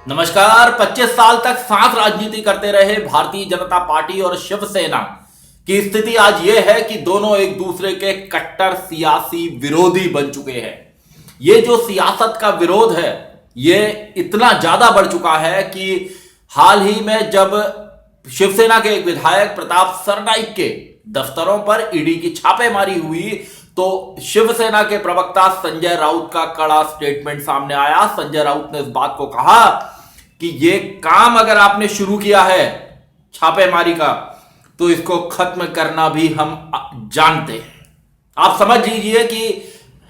नमस्कार। 25 साल तक साथ राजनीति करते रहे भारतीय जनता पार्टी और शिवसेना की स्थिति आज यह है कि दोनों एक दूसरे के कट्टर सियासी विरोधी बन चुके हैं। ये जो सियासत का विरोध है ये इतना ज्यादा बढ़ चुका है कि हाल ही में जब शिवसेना के एक विधायक प्रताप सरनाईक के दफ्तरों पर ईडी की छापेमारी हुई तो शिवसेना के प्रवक्ता संजय राउत का कड़ा स्टेटमेंट सामने आया। संजय राउत ने इस बात को कहा कि ये काम अगर आपने शुरू किया है छापेमारी का तो इसको खत्म करना भी हम जानते हैं। आप समझ लीजिए कि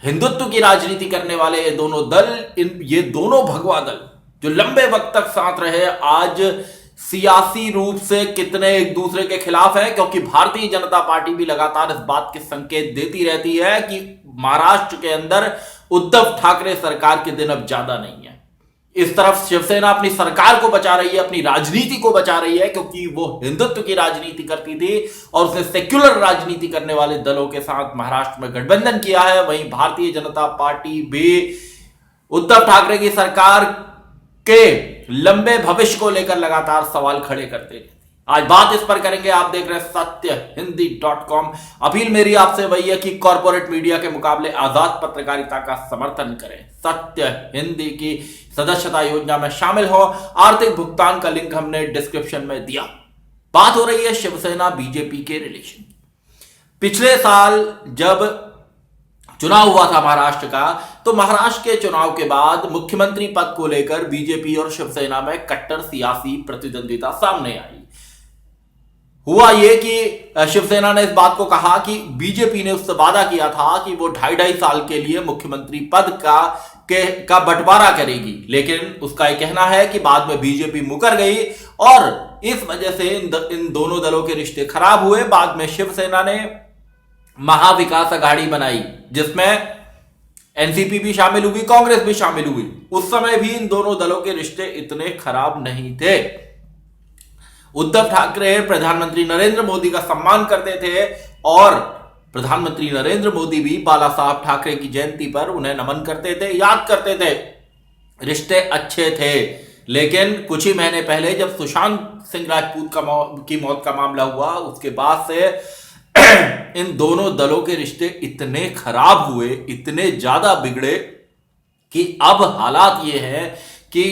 हिंदुत्व की राजनीति करने वाले ये दोनों दल, ये दोनों भगवा दल जो लंबे वक्त तक साथ रहे, आज सियासी रूप से कितने एक दूसरे के खिलाफ है, क्योंकि भारतीय जनता पार्टी भी लगातार इस बात के संकेत देती रहती है कि महाराष्ट्र के अंदर उद्धव ठाकरे सरकार के दिन अब ज्यादा नहीं है। इस तरफ शिवसेना अपनी सरकार को बचा रही है, अपनी राजनीति को बचा रही है, क्योंकि वो हिंदुत्व की राजनीति करती थी और उसने सेक्युलर राजनीति करने वाले दलों के साथ महाराष्ट्र में गठबंधन किया है। वहीं भारतीय जनता पार्टी भी उद्धव ठाकरे की सरकार के लंबे भविष्य को लेकर लगातार सवाल खड़े करते हैं। आज बात इस पर करेंगे। आप देख रहे हैं सत्यहिंदी.com। अपील मेरी आपसे वही है कि कॉर्पोरेट मीडिया के मुकाबले आजाद पत्रकारिता का समर्थन करें। सत्य हिंदी की सदस्यता योजना में शामिल हो। आर्थिक भुगतान का लिंक हमने डिस्क्रिप्शन में दिया। बात हो रही है शिवसेना बीजेपी के रिलेशन। पिछले साल जब चुनाव हुआ था महाराष्ट्र का, तो महाराष्ट्र के चुनाव के बाद मुख्यमंत्री पद को लेकर बीजेपी और शिवसेना में कट्टर सियासी प्रतिद्वंदिता सामने आई। हुआ यह कि शिवसेना ने इस बात को कहा कि बीजेपी ने उससे वादा किया था कि वो 2.5 साल के लिए मुख्यमंत्री पद का बंटवारा करेगी, लेकिन उसका यह कहना है कि बाद में बीजेपी मुकर गई और इस वजह से इन दोनों दलों के रिश्ते खराब हुए। बाद में शिवसेना ने महाविकास अघाड़ी बनाई जिसमें एनसीपी भी शामिल हुई, कांग्रेस भी शामिल हुई। उस समय भी इन दोनों दलों के रिश्ते इतने खराब नहीं थे। उद्धव ठाकरे प्रधानमंत्री नरेंद्र मोदी का सम्मान करते थे और प्रधानमंत्री नरेंद्र मोदी भी बाला साहब ठाकरे की जयंती पर उन्हें नमन करते थे, याद करते थे। रिश्ते अच्छे थे, लेकिन कुछ ही महीने पहले जब सुशांत सिंह राजपूत की मौत का मामला हुआ, उसके बाद से इन दोनों दलों के रिश्ते इतने खराब हुए, इतने ज्यादा बिगड़े कि अब हालात ये हैं कि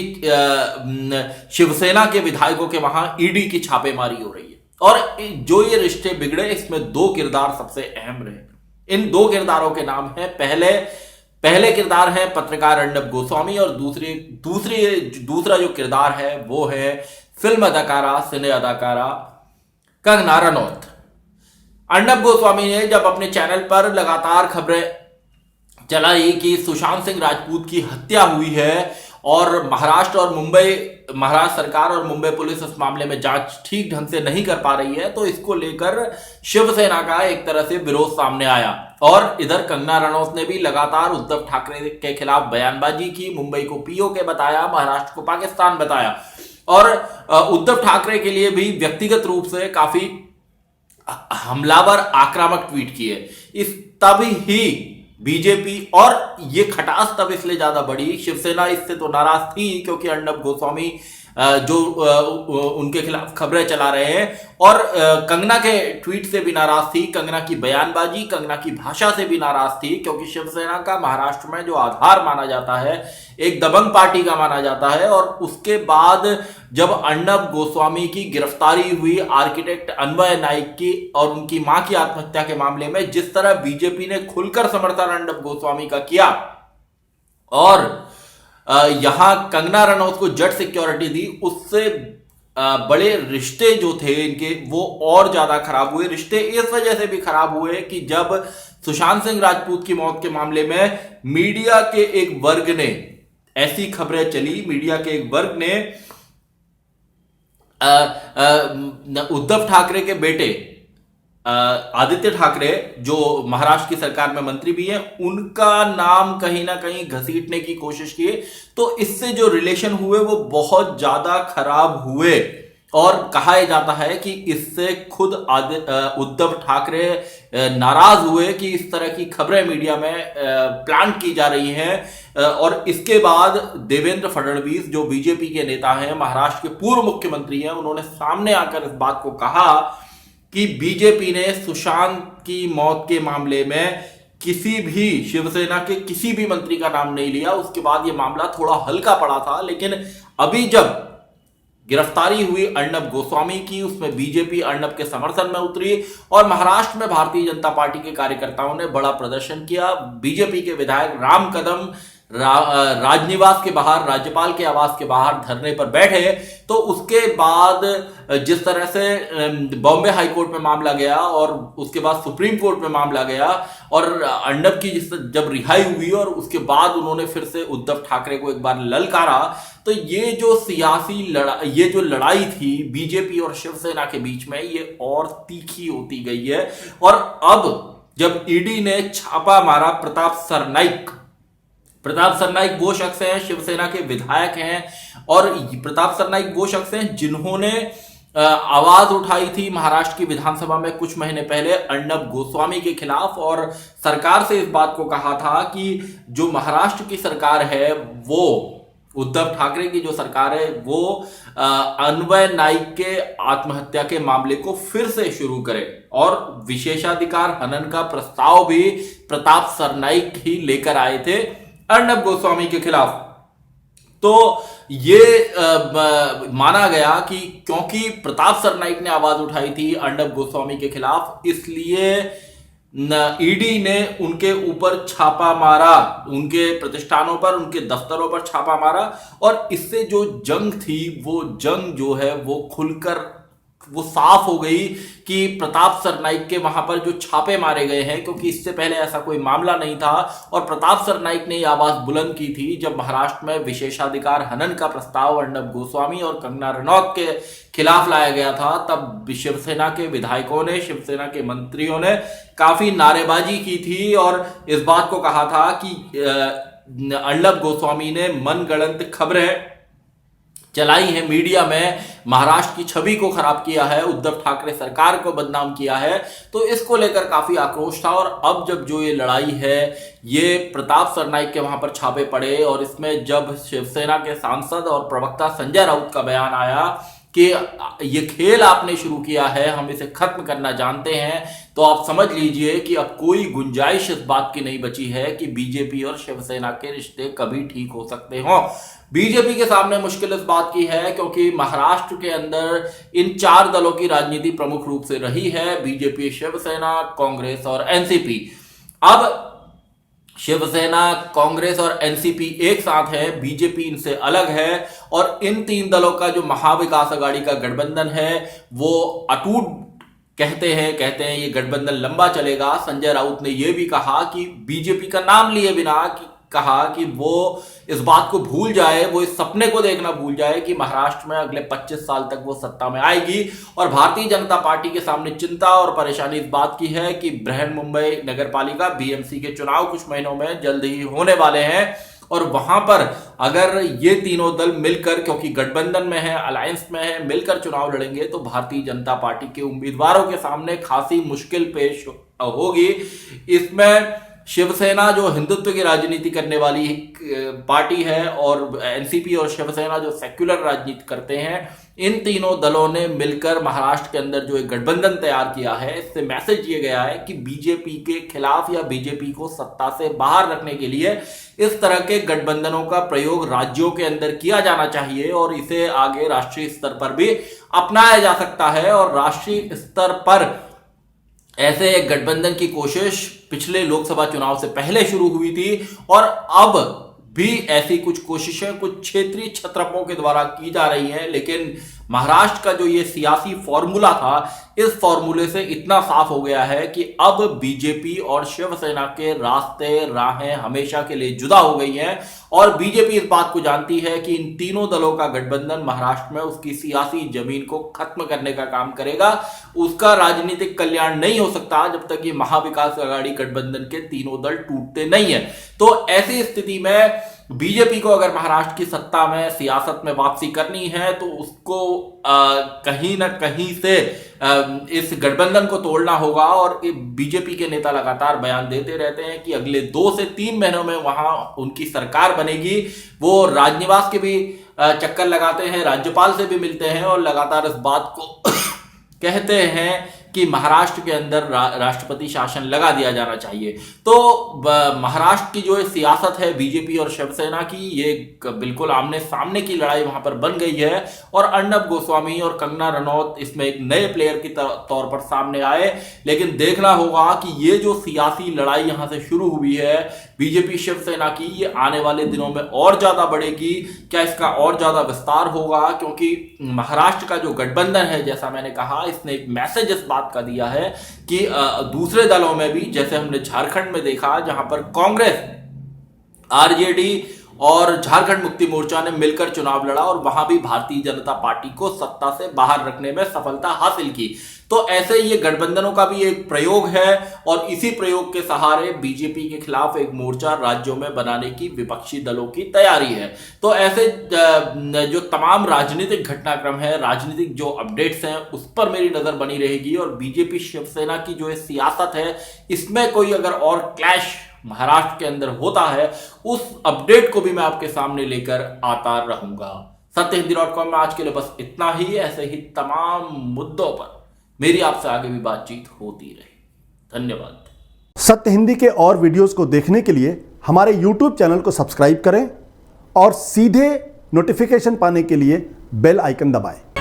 शिवसेना के विधायकों के वहां ईडी की छापेमारी हो रही है। और जो ये रिश्ते बिगड़े, इसमें दो किरदार सबसे अहम रहे। इन दो किरदारों के नाम है, पहले किरदार है पत्रकार अर्नब गोस्वामी और दूसरा जो किरदार है वो है फिल्म अदाकारा, सिने अदाकारा कंगना रनौत। अर्नब गोस्वामी ने जब अपने चैनल पर लगातार खबरें चलाई कि सुशांत सिंह राजपूत की हत्या हुई है और महाराष्ट्र सरकार और मुंबई पुलिस इस मामले में जांच ठीक ढंग से नहीं कर पा रही है, तो इसको लेकर शिवसेना का एक तरह से विरोध सामने आया। और इधर कंगना रनौत ने भी लगातार उद्धव ठाकरे के खिलाफ बयानबाजी की, मुंबई को पीओके बताया, महाराष्ट्र को पाकिस्तान बताया और उद्धव ठाकरे के लिए भी व्यक्तिगत रूप से काफी हमलावर आक्रामक ट्वीट किए। तब ही बीजेपी, और ये खटास तब इसलिए ज्यादा बढ़ी, शिवसेना इससे तो नाराज थी क्योंकि अर्नब गोस्वामी जो उनके खिलाफ खबरें चला रहे हैं, और कंगना के ट्वीट से भी नाराज थी, कंगना की बयानबाजी, कंगना की भाषा से भी नाराज थी, क्योंकि शिवसेना का महाराष्ट्र में जो आधार माना जाता है एक दबंग पार्टी का माना जाता है। और उसके बाद जब अर्नब गोस्वामी की गिरफ्तारी हुई आर्किटेक्ट अन्वय नाइक की और उनकी मां की आत्महत्या के मामले में, जिस तरह बीजेपी ने खुलकर समर्थन अर्नब गोस्वामी का किया और यहां कंगना रनौत को जेट सिक्योरिटी दी, उससे बड़े रिश्ते जो थे इनके वो और ज्यादा खराब हुए। रिश्ते इस वजह से भी खराब हुए कि जब सुशांत सिंह राजपूत की मौत के मामले में मीडिया के एक वर्ग ने, ऐसी खबरें चली, मीडिया के एक वर्ग ने उद्धव ठाकरे के बेटे आदित्य ठाकरे जो महाराष्ट्र की सरकार में मंत्री भी हैं, उनका नाम कहीं ना कहीं घसीटने की कोशिश की। तो इससे जो रिलेशन हुए वो बहुत ज्यादा खराब हुए और कहा यह जाता है कि इससे खुद उद्धव ठाकरे नाराज हुए कि इस तरह की खबरें मीडिया में प्लांट की जा रही हैं। और इसके बाद देवेंद्र फडणवीस जो बीजेपी के नेता हैं, महाराष्ट्र के पूर्व मुख्यमंत्री हैं, उन्होंने सामने आकर इस बात को कहा कि बीजेपी ने सुशांत की मौत के मामले में किसी भी शिवसेना के किसी भी मंत्री का नाम नहीं लिया। उसके बाद यह मामला थोड़ा हल्का पड़ा था, लेकिन अभी जब गिरफ्तारी हुई अर्नब गोस्वामी की, उसमें बीजेपी अर्नब के समर्थन में उतरी और महाराष्ट्र में भारतीय जनता पार्टी के कार्यकर्ताओं ने बड़ा प्रदर्शन किया। बीजेपी के विधायक राम कदम राजनिवास के बाहर, राज्यपाल के आवास के बाहर धरने पर बैठे। तो उसके बाद जिस तरह से बॉम्बे हाईकोर्ट में मामला गया और उसके बाद सुप्रीम कोर्ट में मामला गया और अर्नब की जब रिहाई हुई और उसके बाद उन्होंने फिर से उद्धव ठाकरे को एक बार ललकारा, तो ये जो सियासी ये जो लड़ाई थी बीजेपी और शिवसेना के बीच में, ये और तीखी होती गई है। और अब जब ईडी ने छापा मारा प्रताप सरनाइक वो शख्स हैं, शिवसेना के विधायक हैं, और प्रताप सरनाइक वो शख्स हैं जिन्होंने आवाज उठाई थी महाराष्ट्र की विधानसभा में कुछ महीने पहले अर्नब गोस्वामी के खिलाफ और सरकार से इस बात को कहा था कि जो महाराष्ट्र की सरकार है, वो उद्धव ठाकरे की जो सरकार है, वो अन्वय नाइक के आत्महत्या के मामले को फिर से शुरू करे। और विशेषाधिकार हनन का प्रस्ताव भी प्रताप सरनाइक ही लेकर आए थे अर्नब गोस्वामी के खिलाफ। तो ये माना गया कि क्योंकि प्रताप सरनाइक ने आवाज उठाई थी अर्नब गोस्वामी के खिलाफ, इसलिए ईडी ने उनके ऊपर छापा मारा, उनके प्रतिष्ठानों पर, उनके दफ्तरों पर छापा मारा। और इससे जो जंग थी, वो जंग जो है वो खुलकर वो साफ हो गई कि प्रताप सरनाइक के वहां पर जो छापे मारे गए हैं, क्योंकि इससे पहले ऐसा कोई मामला नहीं था। और प्रताप सरनाइक ने यह आवाज बुलंद की थी जब महाराष्ट्र में विशेषाधिकार हनन का प्रस्ताव अर्नब गोस्वामी और कंगना रनौत के खिलाफ लाया गया था। तब शिवसेना के विधायकों ने, शिवसेना के मंत्रियों ने काफी नारेबाजी की थी और इस बात को कहा था कि अर्नब गोस्वामी ने मनगढ़ंत खबरें चलाई है मीडिया में, महाराष्ट्र की छवि को खराब किया है, उद्धव ठाकरे सरकार को बदनाम किया है। तो इसको लेकर काफी आक्रोश था। और अब जब जो ये लड़ाई है, ये प्रताप सरनाइक के वहां पर छापे पड़े और इसमें जब शिवसेना के सांसद और प्रवक्ता संजय राउत का बयान आया कि ये खेल आपने शुरू किया है, हम इसे खत्म करना जानते हैं, तो आप समझ लीजिए कि अब कोई गुंजाइश इस बात की नहीं बची है कि बीजेपी और शिवसेना के रिश्ते कभी ठीक हो सकते हों। बीजेपी के सामने मुश्किल इस बात की है क्योंकि महाराष्ट्र के अंदर इन चार दलों की राजनीति प्रमुख रूप से रही है, बीजेपी, शिवसेना, कांग्रेस और एनसीपी। अब शिवसेना, कांग्रेस और एनसीपी एक साथ है, बीजेपी इनसे अलग है। और इन तीन दलों का जो महाविकास अघाड़ी का गठबंधन है वो अटूट कहते हैं ये गठबंधन लंबा चलेगा। संजय राउत ने यह भी कहा कि बीजेपी का नाम लिए बिना कहा कि वो इस बात को भूल जाए, वो इस सपने को देखना भूल जाए कि महाराष्ट्र में अगले 25 साल तक वो सत्ता में आएगी। और भारतीय जनता पार्टी के सामने चिंता और परेशानी इस बात की है कि बृहन्मुंबई नगरपालिका बीएमसी के चुनाव कुछ महीनों में जल्द ही होने वाले हैं और वहां पर अगर ये तीनों दल मिलकर, क्योंकि गठबंधन में है, अलायंस में है, मिलकर चुनाव लड़ेंगे तो भारतीय जनता पार्टी के उम्मीदवारों के सामने खासी मुश्किल पेश होगी। इसमें शिवसेना जो हिंदुत्व की राजनीति करने वाली पार्टी है और एनसीपी और शिवसेना जो सेक्युलर राजनीति करते हैं, इन तीनों दलों ने मिलकर महाराष्ट्र के अंदर जो एक गठबंधन तैयार किया है, इससे मैसेज ये गया है कि बीजेपी के खिलाफ या बीजेपी को सत्ता से बाहर रखने के लिए इस तरह के गठबंधनों का प्रयोग राज्यों के अंदर किया जाना चाहिए और इसे आगे राष्ट्रीय स्तर पर भी अपनाया जा सकता है। और राष्ट्रीय स्तर पर ऐसे एक गठबंधन की कोशिश पिछले लोकसभा चुनाव से पहले शुरू हुई थी और अब भी ऐसी कुछ कोशिशें कुछ क्षेत्रीय छत्रपों के द्वारा की जा रही हैं। लेकिन महाराष्ट्र का जो ये सियासी फॉर्मूला था, इस फॉर्मूले से इतना साफ हो गया है कि अब बीजेपी और शिवसेना के राहें हमेशा के लिए जुदा हो गई हैं और बीजेपी इस बात को जानती है कि इन तीनों दलों का गठबंधन महाराष्ट्र में उसकी सियासी जमीन को खत्म करने का काम करेगा। उसका राजनीतिक कल्याण नहीं हो सकता जब तक ये महाविकास अघाड़ी गठबंधन के तीनों दल टूटते नहीं है। तो ऐसी स्थिति में बीजेपी को अगर महाराष्ट्र की सत्ता में सियासत में वापसी करनी है तो उसको कहीं ना कहीं से इस गठबंधन को तोड़ना होगा। और बीजेपी के नेता लगातार बयान देते रहते हैं कि अगले 2 से 3 महीनों में वहां उनकी सरकार बनेगी। वो राजनिवास के भी चक्कर लगाते हैं, राज्यपाल से भी मिलते हैं और लगातार इस बात को कहते हैं कि महाराष्ट्र के अंदर राष्ट्रपति शासन लगा दिया जाना चाहिए। तो महाराष्ट्र की जो सियासत है बीजेपी और शिवसेना की, ये बिल्कुल आमने सामने की लड़ाई वहां पर बन गई है। और अर्नब गोस्वामी और कंगना रनौत इसमें एक नए प्लेयर की तौर पर सामने आए। लेकिन देखना होगा कि ये जो सियासी लड़ाई यहां से शुरू हुई है बीजेपी शिवसेना की, ये आने वाले दिनों में और ज्यादा बढ़ेगी। क्या इसका और ज्यादा विस्तार होगा? क्योंकि महाराष्ट्र का जो गठबंधन है, जैसा मैंने कहा, इसने एक मैसेज इस बात का दिया है कि दूसरे दलों में भी, जैसे हमने झारखंड में देखा जहां पर कांग्रेस, आरजेडी और झारखंड मुक्ति मोर्चा ने मिलकर चुनाव लड़ा और वहां भी भारतीय जनता पार्टी को सत्ता से बाहर रखने में सफलता हासिल की। तो ऐसे ये गठबंधनों का भी एक प्रयोग है और इसी प्रयोग के सहारे बीजेपी के खिलाफ एक मोर्चा राज्यों में बनाने की विपक्षी दलों की तैयारी है। तो ऐसे जो तमाम राजनीतिक घटनाक्रम है, राजनीतिक जो अपडेट्स हैं, उस पर मेरी नजर बनी रहेगी। और बीजेपी शिवसेना की जो सियासत है, इसमें कोई अगर और क्लैश महाराष्ट्र के अंदर होता है, उस अपडेट को भी मैं आपके सामने लेकर आता रहूंगा। सत्यहिंदी.com में आज के लिए बस इतना ही। ऐसे ही तमाम मुद्दों पर मेरी आपसे आगे भी बातचीत होती रहे। धन्यवाद। सत्य हिंदी के और वीडियोस को देखने के लिए हमारे YouTube चैनल को सब्सक्राइब करें और सीधे नोटिफिकेशन पाने के लिए बेल आइकन दबाएं।